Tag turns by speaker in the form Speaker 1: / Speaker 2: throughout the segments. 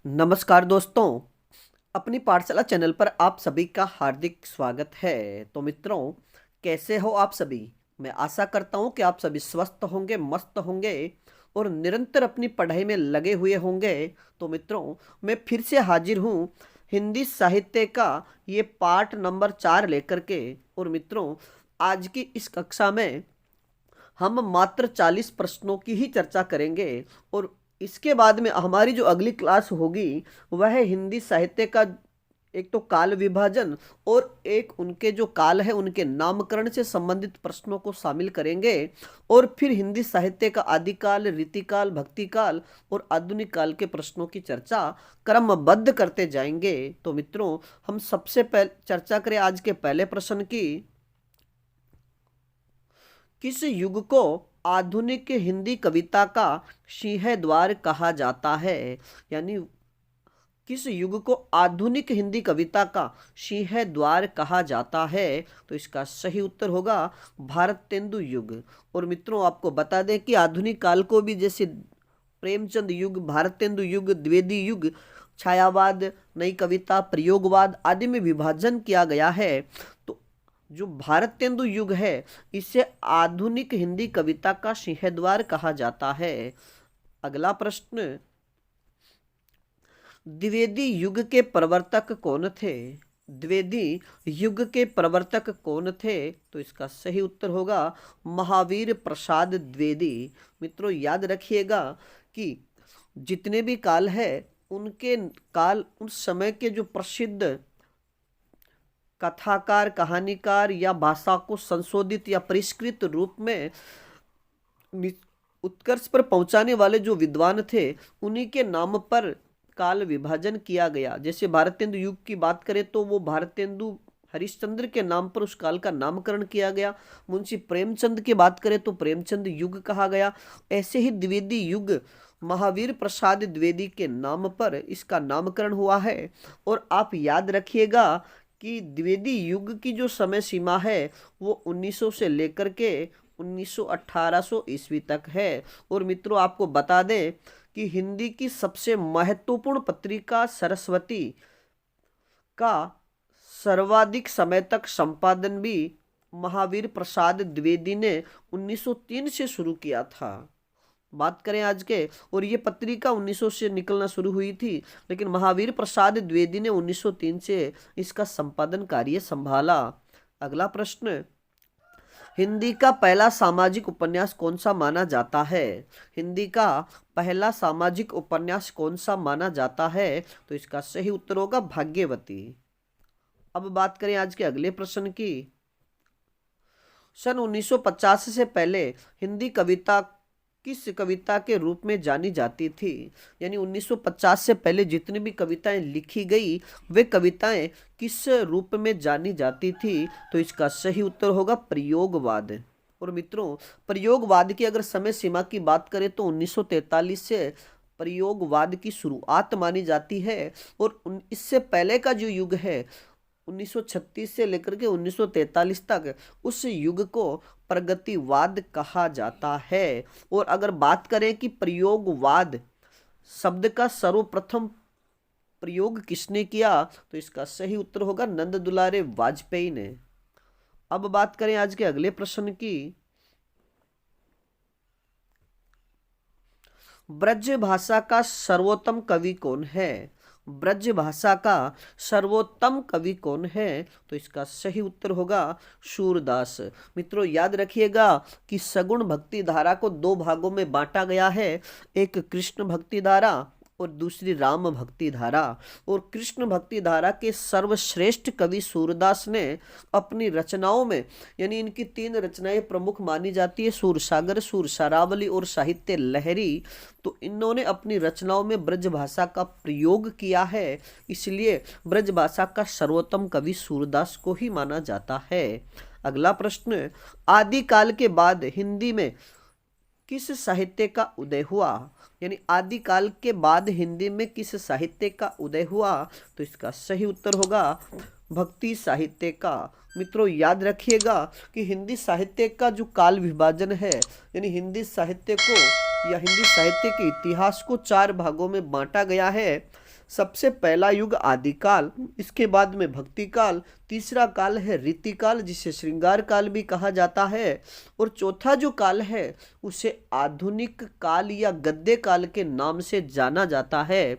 Speaker 1: नमस्कार दोस्तों, अपनी पाठशाला चैनल पर आप सभी का हार्दिक स्वागत है। तो मित्रों, कैसे हो आप सभी? मैं आशा करता हूँ कि आप सभी स्वस्थ होंगे, मस्त होंगे और निरंतर अपनी पढ़ाई में लगे हुए होंगे। तो मित्रों, मैं फिर से हाजिर हूँ हिंदी साहित्य का ये पाठ नंबर 4 लेकर के। और मित्रों, आज की इस कक्षा में हम मात्र 40 प्रश्नों की ही चर्चा करेंगे और इसके बाद में हमारी जो अगली क्लास होगी वह है हिंदी साहित्य का एक तो काल विभाजन और एक उनके जो काल है उनके नामकरण से संबंधित प्रश्नों को शामिल करेंगे। और फिर हिंदी साहित्य का आदिकाल, रीतिकाल, भक्तिकाल और आधुनिक काल के प्रश्नों की चर्चा क्रमबद्ध करते जाएंगे। तो मित्रों, हम सबसे पहले चर्चा करें आज के पहले प्रश्न की। किस युग को आधुनिक हिंदी कविता का सिंह द्वार कहा जाता है? यानी किस युग को आधुनिक हिंदी कविता का सिंह द्वार कहा जाता है? तो इसका सही उत्तर होगा भारतेंदु युग। और मित्रों, आपको बता दें कि आधुनिक काल को भी जैसे प्रेमचंद युग, भारतेंदु युग, द्विवेदी युग, छायावाद, नई कविता, प्रयोगवाद आदि में विभाजन किया गया है। तो जो भारतेंदु युग है इसे आधुनिक हिंदी कविता का सिंहद्वार कहा जाता है। अगला प्रश्न, द्विवेदी युग के प्रवर्तक कौन थे? द्विवेदी युग के प्रवर्तक कौन थे? तो इसका सही उत्तर होगा महावीर प्रसाद द्विवेदी। मित्रों, याद रखिएगा कि जितने भी काल है उनके काल उस समय के जो प्रसिद्ध कथाकार, कहानीकार या भाषा को संशोधित या परिष्कृत रूप में उत्कर्ष पर पहुंचाने वाले जो विद्वान थे उन्हीं के नाम पर काल विभाजन किया गया। जैसे भारतेंदु युग की बात करें तो वो भारतेंदु हरिश्चंद्र के नाम पर उस काल का नामकरण किया गया। मुंशी प्रेमचंद की बात करें तो प्रेमचंद युग कहा गया। ऐसे ही द्विवेदी युग महावीर प्रसाद द्विवेदी के नाम पर इसका नामकरण हुआ है। और आप याद रखिएगा कि द्विवेदी युग की जो समय सीमा है वो 1900 से लेकर के 1800 ईस्वी तक है। और मित्रों, आपको बता दें कि हिंदी की सबसे महत्वपूर्ण पत्रिका सरस्वती का सर्वाधिक समय तक संपादन भी महावीर प्रसाद द्विवेदी ने 1903 से शुरू किया था। बात करें आज के, और ये पत्रिका 1900 से निकलना शुरू हुई थी, लेकिन महावीर प्रसाद द्विवेदी ने 1903 से इसका संपादन कार्य संभाला। अगला प्रश्न, हिंदी का पहला सामाजिक उपन्यास कौन सा माना जाता है? हिंदी का पहला सामाजिक उपन्यास कौन सा माना जाता है? तो इसका सही उत्तर होगा भाग्यवती। अब बात करें आज के अगले प्रश्न की। सन 1950 से पहले हिंदी कविता किस कविता के रूप में जानी जाती थी? यानी 1950 से पहले जितनी भी कविताएं लिखी गई वे कविताएं किस रूप में जानी जाती थी? तो इसका सही उत्तर होगा प्रयोगवाद। और मित्रों, प्रयोगवाद की अगर समय सीमा की बात करें तो 1943 से प्रयोगवाद की शुरुआत मानी जाती है। और इससे पहले का जो युग है 1936 से लेकर के 1943 तक, उस युग को प्रगतिवाद कहा जाता है। और अगर बात करें कि प्रयोगवाद शब्द का सर्वप्रथम प्रयोग किसने किया? तो इसका सही उत्तर होगा नंद दुलारे वाजपेयी ने। अब बात करें आज के अगले प्रश्न की। ब्रज भाषा का सर्वोत्तम कवि कौन है? ब्रज भाषा का सर्वोत्तम कवि कौन है? तो इसका सही उत्तर होगा सूरदास। मित्रों, याद रखिएगा कि सगुण भक्ति धारा को दो भागों में बांटा गया है, एक कृष्ण भक्ति धारा और दूसरी राम भक्ति धारा। और कृष्ण भक्ति धारा के सर्वश्रेष्ठ कवि सूरदास ने अपनी रचनाओं में, यानी इनकी 3 रचनाएं प्रमुख मानी जाती है, सूरसागर, सूरसारावली और साहित्य लहरी। तो इन्होंने अपनी रचनाओं में ब्रज भाषा का प्रयोग किया है, इसलिए ब्रज भाषा का सर्वोत्तम कवि सूरदास को ही माना जाता है। अगला प्रश्न, आदिकाल के बाद हिंदी में किस साहित्य का उदय हुआ? यानी आदिकाल के बाद हिंदी में किस साहित्य का उदय हुआ? तो इसका सही उत्तर होगा भक्ति साहित्य का। मित्रों, याद रखिएगा कि हिंदी साहित्य का जो काल विभाजन है, यानी हिंदी साहित्य को या हिंदी साहित्य के इतिहास को 4 भागों में बांटा गया है। सबसे पहला युग आदिकाल, इसके बाद में भक्ति काल, तीसरा काल है रीतिकाल जिसे श्रृंगार काल भी कहा जाता है, और चौथा जो काल है उसे आधुनिक काल या गद्य काल के नाम से जाना जाता है।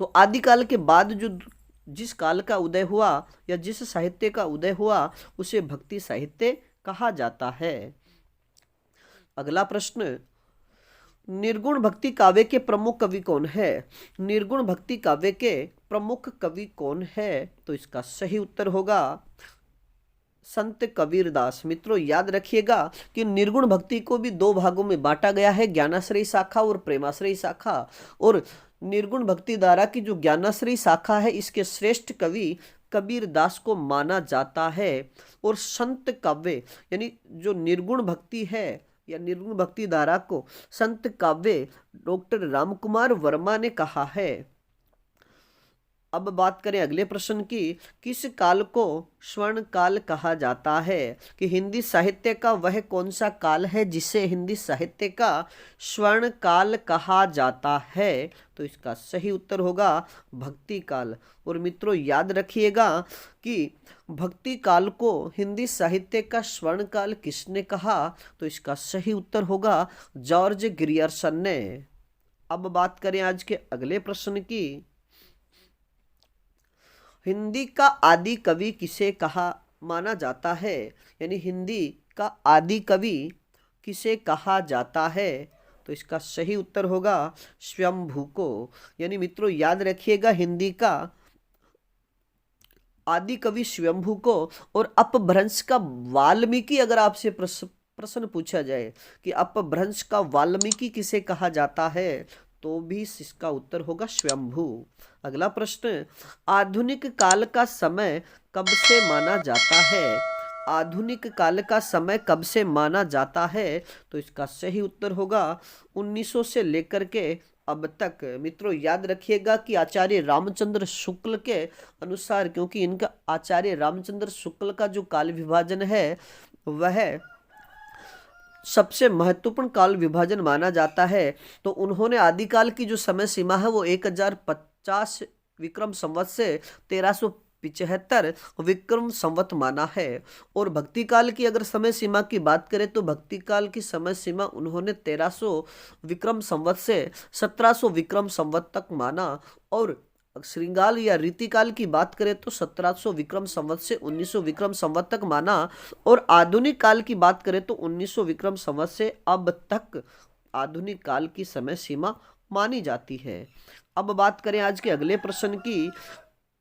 Speaker 1: तो आदिकाल के बाद जो जिस काल का उदय हुआ या जिस साहित्य का उदय हुआ उसे भक्ति साहित्य कहा जाता है। अगला प्रश्न, निर्गुण भक्ति काव्य के प्रमुख कवि कौन है? निर्गुण भक्ति काव्य के प्रमुख कवि कौन है? तो इसका सही उत्तर होगा संत कबीरदास। मित्रों याद रखिएगा कि निर्गुण भक्ति को भी दो भागों में बांटा गया है, ज्ञानाश्रयी शाखा और प्रेमाश्रयी शाखा। और निर्गुण भक्ति धारा की जो ज्ञानाश्रयी शाखा है इसके श्रेष्ठ कवि कबीरदास को माना जाता है। और संत काव्य यानी जो निर्गुण भक्ति है या निर्गुण भक्ति धारा को संत काव्य डॉक्टर रामकुमार वर्मा ने कहा है। अब बात करें अगले प्रश्न की, किस काल को स्वर्ण काल कहा जाता है? कि हिंदी साहित्य का वह कौन सा काल है जिसे हिंदी साहित्य का स्वर्ण काल कहा जाता है? तो इसका सही उत्तर होगा भक्ति काल। और मित्रों याद रखिएगा कि भक्ति काल को हिंदी साहित्य का स्वर्ण काल किसने कहा? तो इसका सही उत्तर होगा जॉर्ज ग्रियर्सन ने। अब बात करें आज के अगले प्रश्न की, हिंदी का आदि कवि किसे कहा माना जाता है? यानी हिंदी का आदि कवि किसे कहा जाता है? तो इसका सही उत्तर होगा स्वयंभू को। यानी मित्रों याद रखिएगा हिंदी का आदि कवि स्वयंभू को। और अपभ्रंश का वाल्मीकि, अगर आपसे प्रश्न पूछा जाए कि अपभ्रंश का वाल्मीकि किसे कहा जाता है तो भी इसका उत्तर होगा स्वयंभू। अगला प्रश्न, आधुनिक काल का समय कब से माना जाता है? आधुनिक काल का समय कब से माना जाता है? तो इसका सही उत्तर होगा 1900 से लेकर के अब तक। मित्रों याद रखिएगा कि आचार्य रामचंद्र शुक्ल के अनुसार, क्योंकि इनका आचार्य रामचंद्र शुक्ल का जो काल विभाजन है वह सबसे महत्वपूर्ण काल विभाजन माना जाता है, तो उन्होंने आदिकाल की जो समय सीमा है वो 1050 विक्रम संवत से 1375 विक्रम संवत माना है। और भक्ति काल की अगर समय सीमा की बात करें तो भक्ति काल की समय सीमा उन्होंने 1300 विक्रम संवत से 1700 विक्रम संवत तक माना। और श्रृंगार या रीतिकाल की बात करें तो 1700 विक्रम संवत से 1900 विक्रम संवत तक माना। और आधुनिक काल की बात करें तो 1900 विक्रम संवत से अब तक आधुनिक काल की समय सीमा मानी जाती है। अब बात करें आज के अगले प्रश्न की,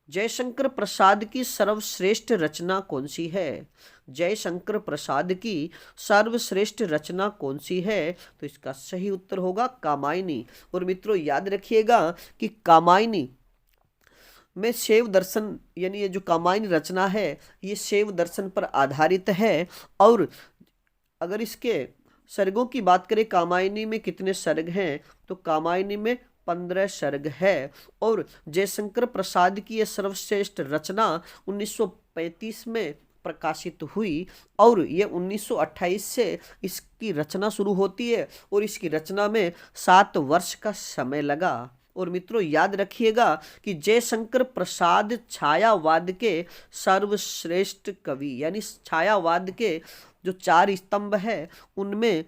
Speaker 1: जयशंकर प्रसाद की सर्वश्रेष्ठ रचना कौन सी है? जयशंकर प्रसाद की सर्वश्रेष्ठ रचना कौन सी है? तो इसका सही उत्तर होगा कामायनी। और मित्रों याद रखिएगा कि कामायनी में शैव दर्शन यानी ये जो कामायनी रचना है ये शैव दर्शन पर आधारित है। और अगर इसके सर्गों की बात करें कामायनी में कितने सर्ग हैं तो कामायनी में 15 सर्ग है। और जयशंकर प्रसाद की यह सर्वश्रेष्ठ रचना 1935 में प्रकाशित हुई और ये 1928 से इसकी रचना शुरू होती है और इसकी रचना में 7 वर्ष का समय लगा। और मित्रों याद रखिएगा कि जयशंकर प्रसाद छायावाद के सर्वश्रेष्ठ कवि यानी छायावाद के जो 4 स्तंभ है उनमें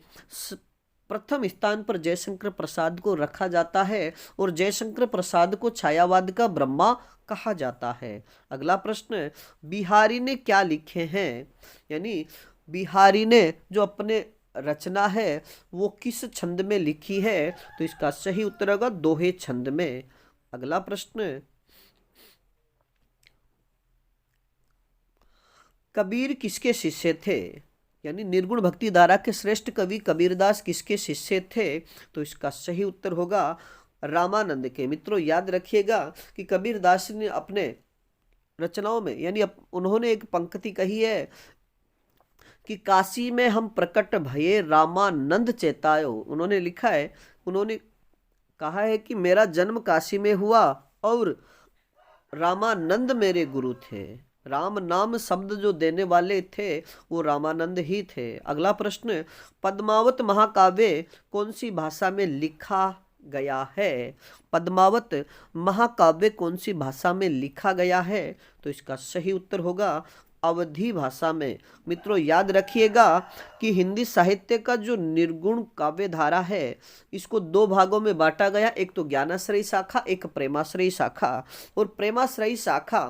Speaker 1: प्रथम स्थान पर जयशंकर प्रसाद को रखा जाता है और जयशंकर प्रसाद को छायावाद का ब्रह्मा कहा जाता है। अगला प्रश्न, बिहारी ने क्या लिखे हैं? यानी बिहारी ने जो अपने रचना है वो किस छंद में लिखी है? तो इसका सही उत्तर होगा दोहे छंद में। अगला प्रश्न, कबीर किसके शिष्य थे? यानी निर्गुण भक्ति धारा के श्रेष्ठ कवि कबीरदास किसके शिष्य थे? तो इसका सही उत्तर होगा रामानंद के। मित्रों याद रखिएगा कि कबीरदास ने अपने रचनाओं में यानी उन्होंने एक पंक्ति कही है कि काशी में हम प्रकट भये रामानंद चेतायो। उन्होंने लिखा है, उन्होंने कहा है कि मेरा जन्म काशी में हुआ और रामानंद मेरे गुरु थे। राम नाम शब्द जो देने वाले थे वो रामानंद ही थे। अगला प्रश्न, पद्मावत महाकाव्य कौन सी भाषा में लिखा गया है। पद्मावत महाकाव्य कौन सी भाषा में लिखा गया है? तो इसका सही उत्तर होगा अवधी भाषा में। मित्रों याद रखिएगा कि हिंदी साहित्य का जो निर्गुण काव्य धारा है इसको दो भागों में बांटा गया, एक तो ज्ञानाश्रयी शाखा, एक प्रेमाश्रयी शाखा। और प्रेमाश्रयी शाखा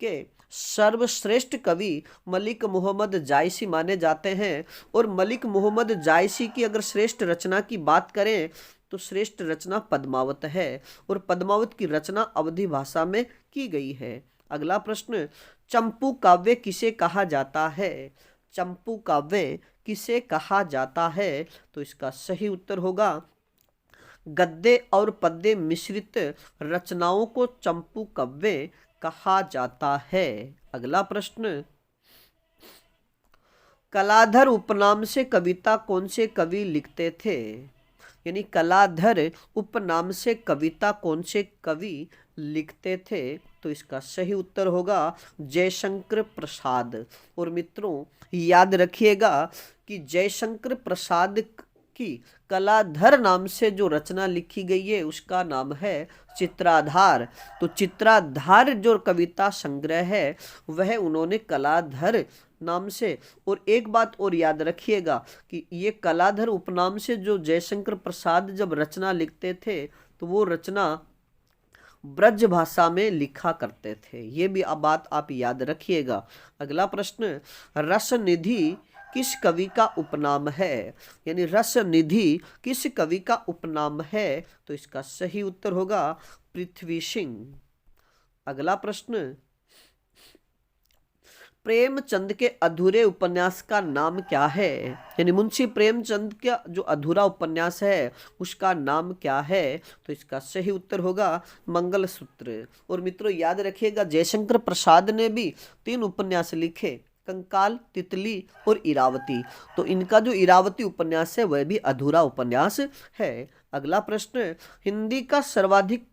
Speaker 1: के सर्वश्रेष्ठ कवि मलिक मोहम्मद जायसी माने जाते हैं। और मलिक मोहम्मद जायसी की अगर श्रेष्ठ रचना की बात करें तो श्रेष्ठ रचना पद्मावत है, और पद्मावत की रचना अवधी भाषा में की गई है। अगला प्रश्न, चंपू काव्य किसे कहा जाता है? चंपू काव्य किसे कहा जाता है? तो इसका सही उत्तर होगा गद्य और पद्य मिश्रित रचनाओं को चंपू काव्य कहा जाता है। अगला प्रश्न, कलाधर उपनाम से कविता कौन से कवि लिखते थे? यानी कलाधर उपनाम से कविता कौन से कवि लिखते थे? तो इसका सही उत्तर होगा जयशंकर प्रसाद। और मित्रों याद रखिएगा कि जयशंकर प्रसाद की कलाधर नाम से जो रचना लिखी गई है उसका नाम है चित्राधार। तो चित्राधार जो कविता संग्रह है वह उन्होंने कलाधर नाम से। और एक बात और याद रखिएगा कि ये कलाधर उपनाम से जो जयशंकर प्रसाद जब रचना लिखते थे तो वो रचना ब्रज भाषा में लिखा करते थे। ये भी अब बात आप याद रखिएगा। अगला प्रश्न, रस निधि किस कवि का उपनाम है? यानी रस निधि किस कवि का उपनाम है? तो इसका सही उत्तर होगा पृथ्वी सिंह। अगला प्रश्न, प्रेमचंद के अधूरे उपन्यास का नाम क्या है? यानी मुंशी प्रेमचंद का जो अधूरा उपन्यास है उसका नाम क्या है? तो इसका सही उत्तर होगा मंगलसूत्र। और मित्रों याद रखिएगा जयशंकर प्रसाद ने भी 3 उपन्यास लिखे, कंकाल, तितली और इरावती। तो इनका जो इरावती उपन्यास है वह भी अधूरा उपन्यास है। अगला प्रश्न, हिंदी का सर्वाधिक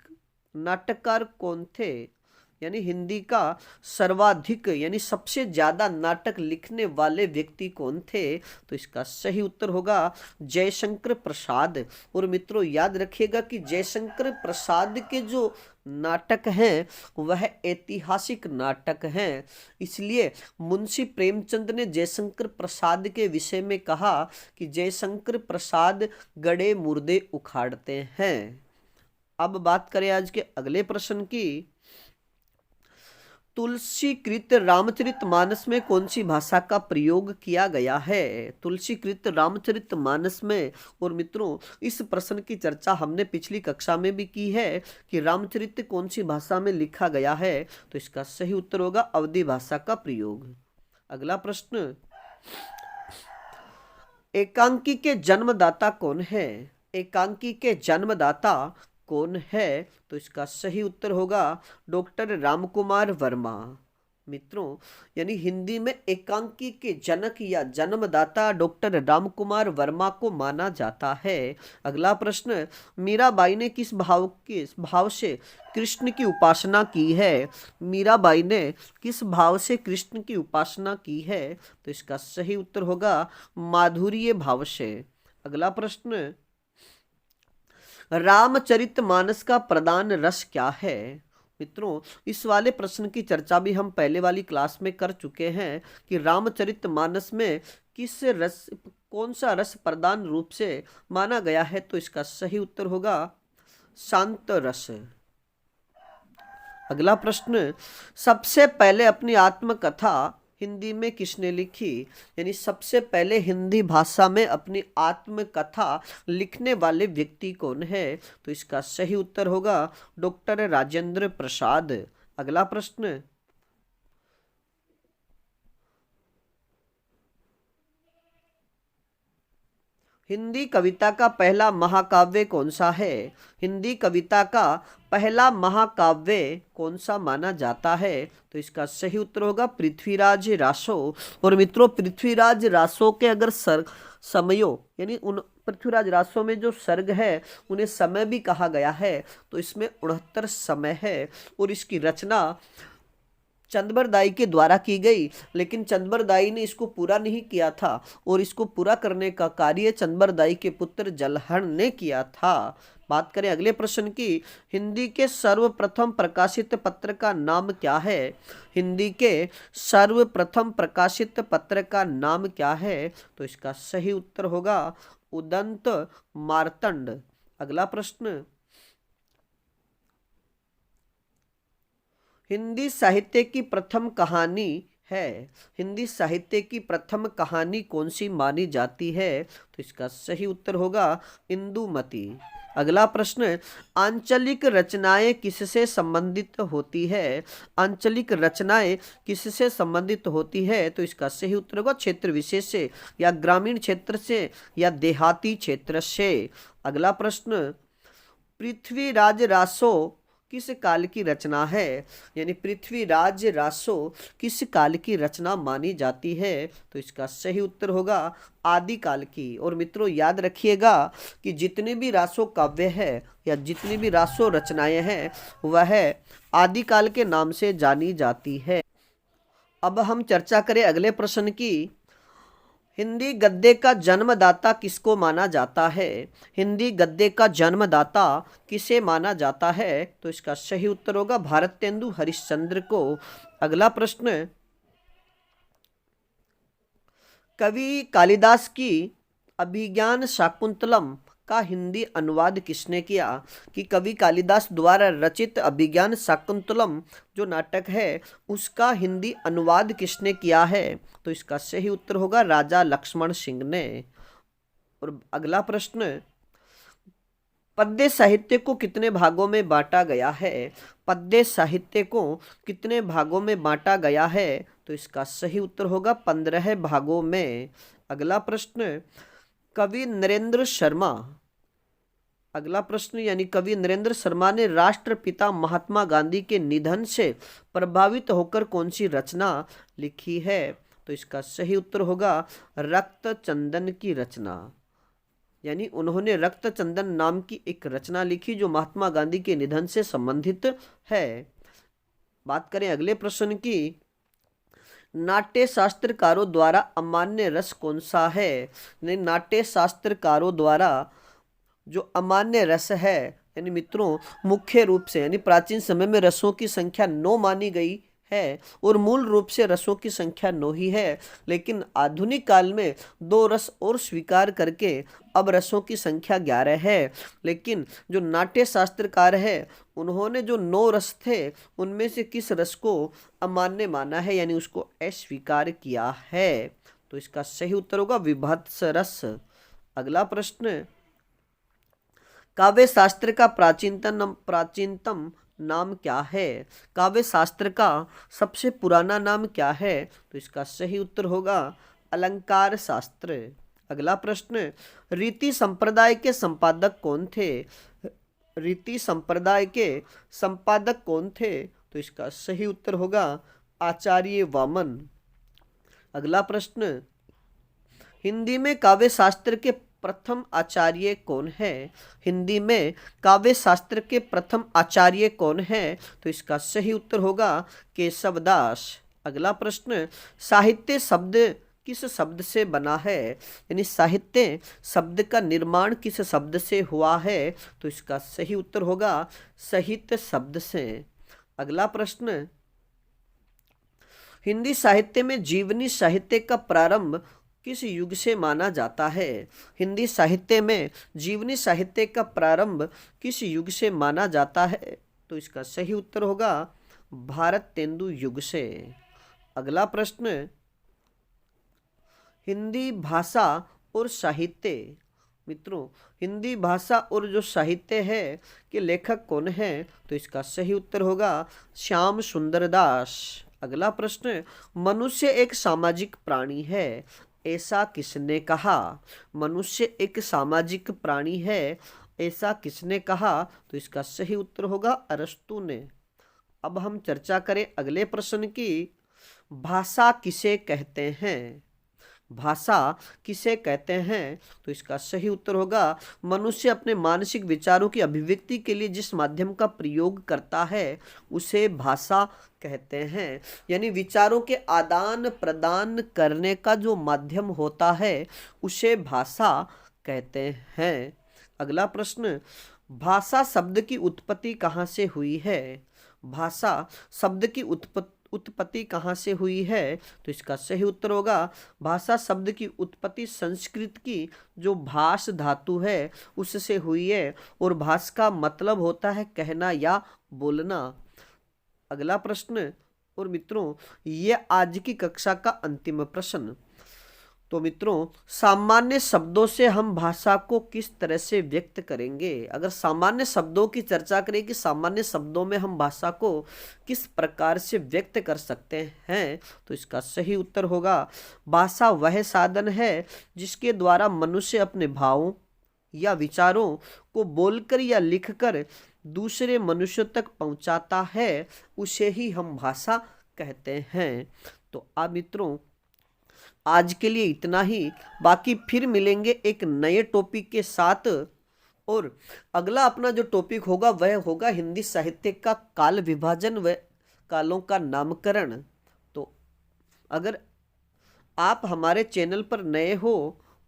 Speaker 1: नाटककार कौन थे? यानी हिंदी का सर्वाधिक यानी सबसे ज्यादा नाटक लिखने वाले व्यक्ति कौन थे? तो इसका सही उत्तर होगा जयशंकर प्रसाद। और मित्रों याद रखिएगा कि जयशंकर प्रसाद के जो नाटक हैं वह ऐतिहासिक नाटक हैं। इसलिए मुंशी प्रेमचंद ने जयशंकर प्रसाद के विषय में कहा कि जयशंकर प्रसाद गड़े मुर्दे उखाड़ते हैं। अब बात करें आज के अगले प्रश्न की। तुलसीकृत रामचरितमानस में कौन सी भाषा का प्रयोग किया गया है? तुलसीकृत रामचरितमानस में। और मित्रों इस प्रश्न की चर्चा हमने पिछली कक्षा में भी की है कि रामचरित कौन सी भाषा में लिखा गया है? तो इसका सही उत्तर होगा अवधी भाषा का प्रयोग। अगला प्रश्न, एकांकी के जन्मदाता कौन है? एकांकी के जन्मदाता कौन है? तो इसका सही उत्तर होगा डॉक्टर रामकुमार वर्मा। मित्रों यानी हिंदी में एकांकी के जनक या जन्मदाता डॉक्टर रामकुमार वर्मा को माना जाता है। अगला प्रश्न, मीराबाई ने किस भाव से कृष्ण की उपासना की है? मीराबाई ने किस भाव से कृष्ण की उपासना की है? तो इसका सही उत्तर होगा माधुर्य भाव से। अगला प्रश्न, रामचरितमानस का प्रधान रस क्या है? मित्रों इस वाले प्रश्न की चर्चा भी हम पहले वाली क्लास में कर चुके हैं कि रामचरितमानस में किस रस कौन सा रस प्रधान रूप से माना गया है? तो इसका सही उत्तर होगा शांत रस। अगला प्रश्न, सबसे पहले अपनी आत्मकथा हिंदी में किसने लिखी? यानी सबसे पहले हिंदी भाषा में अपनी आत्मकथा लिखने वाले व्यक्ति कौन है? तो इसका सही उत्तर होगा डॉक्टर राजेंद्र प्रसाद। अगला प्रश्न, हिंदी कविता का पहला महाकाव्य कौन सा है? हिंदी कविता का पहला महाकाव्य कौन सा माना जाता है? तो इसका सही उत्तर होगा पृथ्वीराज रासो। और मित्रों पृथ्वीराज रासो के अगर समयों यानी उन पृथ्वीराज रासो में जो सर्ग है उन्हें समय भी कहा गया है, तो इसमें 69 समय है। और इसकी रचना चंदबरदाई के द्वारा की गई, लेकिन चंदबरदाई ने इसको पूरा नहीं किया था और इसको पूरा करने का कार्य चंदबरदाई के पुत्र जलहण ने किया था। बात करें अगले प्रश्न की, हिंदी के सर्वप्रथम प्रकाशित पत्र का नाम क्या है? हिंदी के सर्वप्रथम प्रकाशित पत्र का नाम क्या है? तो इसका सही उत्तर होगा उदंत मार्तंड। अगला प्रश्न, हिंदी साहित्य की प्रथम कहानी है, हिंदी साहित्य की प्रथम कहानी कौन सी मानी जाती है? तो इसका सही उत्तर होगा इंदुमती। अगला प्रश्न, आंचलिक रचनाएं किससे संबंधित होती है? आंचलिक रचनाएं किससे संबंधित होती है? तो इसका सही उत्तर होगा क्षेत्र विशेष से, या ग्रामीण क्षेत्र से, या देहाती क्षेत्र से। अगला प्रश्न, पृथ्वीराज रासो किस काल की रचना है? यानी पृथ्वीराज रासो किस काल की रचना मानी जाती है? तो इसका सही उत्तर होगा आदिकाल की। और मित्रों याद रखिएगा कि जितने भी रासो काव्य है या जितनी भी रासो रचनाएं हैं वह आदिकाल के नाम से जानी जाती है। अब हम चर्चा करें अगले प्रश्न की, हिंदी गद्य का जन्मदाता किसको माना जाता है? हिंदी गद्य का जन्मदाता किसे माना जाता है? तो इसका सही उत्तर होगा भारतेंदु हरिश्चंद्र को। अगला प्रश्न, कवि कालिदास की अभिज्ञान शाकुंतलम का हिंदी अनुवाद किसने किया? कि कवि कालिदास द्वारा रचित अभिज्ञान शाकुंतलम जो नाटक है उसका हिंदी अनुवाद किसने किया है? तो इसका सही उत्तर होगा राजा लक्ष्मण सिंह ने। और अगला प्रश्न, पद्य साहित्य को कितने भागों में बांटा गया है? पद्य साहित्य को कितने भागों में बांटा गया है? तो इसका सही उत्तर होगा 15 भागों में। अगला प्रश्न, कवि नरेंद्र शर्मा, अगला प्रश्न यानी कवि नरेंद्र शर्मा ने राष्ट्रपिता महात्मा गांधी के निधन से प्रभावित होकर कौन सी रचना लिखी है? तो इसका सही उत्तर होगा रक्त चंदन की रचना। यानी उन्होंने रक्त चंदन नाम की एक रचना लिखी जो महात्मा गांधी के निधन से संबंधित है। बात करें अगले प्रश्न की, नाट्य शास्त्रकारों द्वारा अमान्य रस कौन सा है? नाट्य शास्त्रकारों द्वारा जो अमान्य रस है, यानी मित्रों मुख्य रूप से यानी प्राचीन समय में रसों की संख्या 9 मानी गई है और मूल रूप से रसों की संख्या 9 ही है, लेकिन आधुनिक काल में 2 रस और स्वीकार करके अब रसों की संख्या 11 है। लेकिन जो नाट्य शास्त्रकार है उन्होंने जो 9 रस थे उनमें से किस रस को अमान्य माना है, यानी उसको अस्वीकार किया है? तो इसका सही उत्तर होगा विभत्स रस। अगला प्रश्न, काव्य शास्त्र का प्राचीनतम नाम क्या है? काव्य शास्त्र का सबसे पुराना नाम क्या है? तो इसका सही उत्तर होगा अलंकार शास्त्र। अगला प्रश्न, रीति संप्रदाय के संपादक कौन थे? रीति संप्रदाय के संपादक कौन थे? तो इसका सही उत्तर होगा आचार्य वामन। अगला प्रश्न, हिंदी में काव्य शास्त्र के प्रथम आचार्य कौन है? हिंदी में काव्य शास्त्र के प्रथम आचार्य कौन है? तो इसका सही उत्तर होगा केशवदास। अगला प्रश्न, साहित्य शब्द किस शब्द से बना है? यानी साहित्य शब्द का निर्माण किस शब्द से हुआ है? तो इसका सही उत्तर होगा साहित्य शब्द से। अगला प्रश्न, हिंदी साहित्य में जीवनी साहित्य का प्रारंभ किस युग से माना जाता है? हिंदी साहित्य में जीवनी साहित्य का प्रारंभ किस युग से माना जाता है? तो इसका सही उत्तर होगा भारतेंदु युग से। अगला प्रश्न, हिंदी भाषा और साहित्य, मित्रों हिंदी भाषा और जो साहित्य है के लेखक कौन है? तो इसका सही उत्तर होगा श्याम सुंदर दास। अगला प्रश्न, मनुष्य एक सामाजिक प्राणी है, ऐसा किसने कहा? मनुष्य एक सामाजिक प्राणी है, ऐसा किसने कहा? तो इसका सही उत्तर होगा अरस्तु ने। अब हम चर्चा करें अगले प्रश्न की, भाषा किसे कहते हैं? भाषा किसे कहते हैं? तो इसका सही उत्तर होगा मनुष्य अपने मानसिक विचारों की अभिव्यक्ति के लिए जिस माध्यम का प्रयोग करता है उसे भाषा कहते हैं। यानी विचारों के आदान प्रदान करने का जो माध्यम होता है उसे भाषा कहते हैं। अगला प्रश्न, भाषा शब्द की उत्पत्ति कहाँ से हुई है? भाषा शब्द की उत्पत्ति कहाँ से हुई है? तो इसका सही उत्तर होगा भाषा शब्द की उत्पत्ति संस्कृत की जो भाष धातु है उससे हुई है, और भाष का मतलब होता है कहना या बोलना। अगला प्रश्न, और मित्रों ये आज की कक्षा का अंतिम प्रश्न। तो मित्रों सामान्य शब्दों से हम भाषा को किस तरह से व्यक्त करेंगे? अगर सामान्य शब्दों की चर्चा करें कि सामान्य शब्दों में हम भाषा को किस प्रकार से व्यक्त कर सकते हैं, तो इसका सही उत्तर होगा भाषा वह साधन है जिसके द्वारा मनुष्य अपने भावों या विचारों को बोलकर या लिखकर दूसरे मनुष्यों तक पहुंचाता है, उसे ही हम भाषा कहते हैं। तो आप मित्रों आज के लिए इतना ही, बाकी फिर मिलेंगे एक नए टॉपिक के साथ। और अगला अपना जो टॉपिक होगा वह होगा हिंदी साहित्य का काल विभाजन व कालों का नामकरण। तो अगर आप हमारे चैनल पर नए हो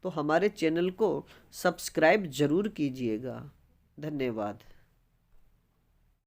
Speaker 1: तो हमारे चैनल को सब्सक्राइब जरूर कीजिएगा। धन्यवाद।